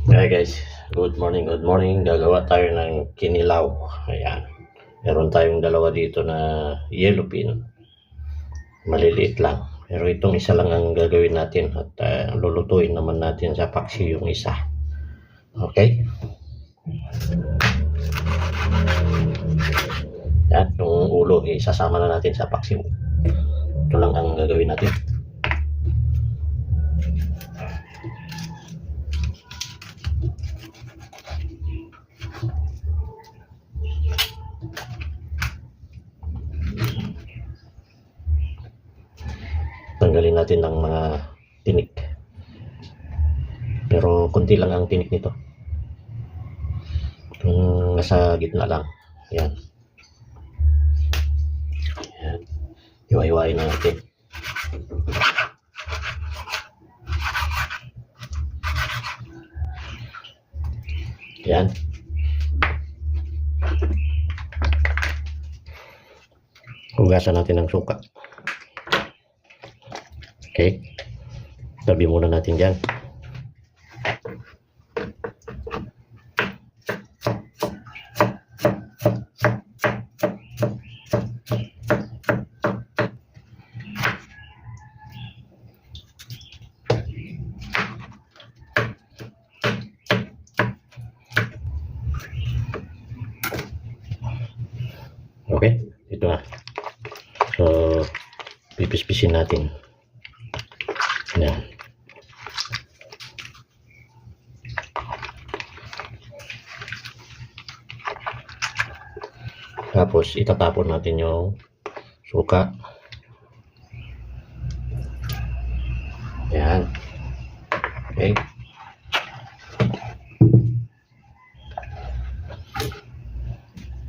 Hi guys, good morning, good morning. Gagawa tayo ng kinilaw. Ayan. Meron tayong dalawa dito na yellow pin. Maliliit lang. Pero itong isa lang ang gagawin natin at lulutuin naman natin sa paksi yung isa. Okay? Yan, yung ulo isasama na natin sa paksi. Ito lang ang gagawin natin. Tanggalin natin ng mga tinik, pero konti lang ang tinik nito, nasa gitna lang. Yan, yan. Hiwa-hiwain na natin. Yan, hugasan natin ng suka. Okay, tabi muna natin dyan. Okay, ito na. So, pipispisin natin. Yan. Tapos itatapon natin yung suka. Yan. Okay.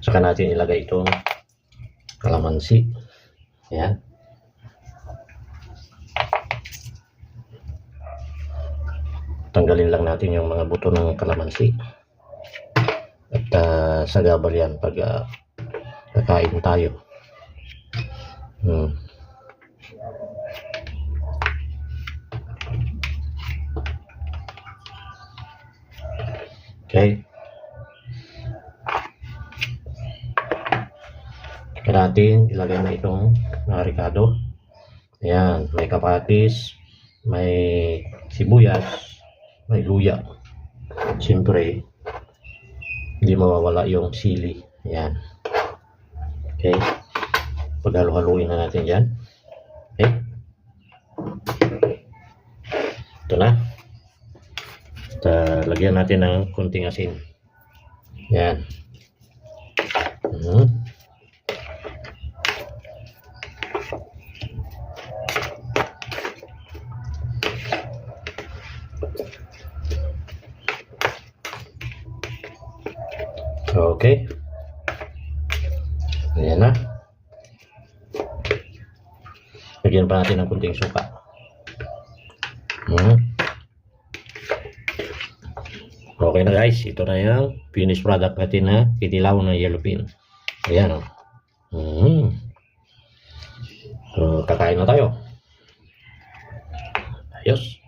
Saka natin ilagay itong kalamansi. Yan. Tanggalin lang natin yung mga buto ng kalamansi. At sagabal yan pag kakain tayo. Okay. Saka natin ilagay na itong ricado. Ayan, may kapatis, may sibuyas, may luya. Siyempre, hindi mawawala yung sili. Ayan. Okay. Paghalo-haluin na natin dyan. Okay. Ito na. At, lagyan natin ng kunting asin. Ayan. Okay. Ayan na. Lagyan pa natin ng kunting suka. Okay na guys. Ito na yung finished product natin na kinilaw na yellow pin. Ayan o. So, kakain na tayo. Ayos.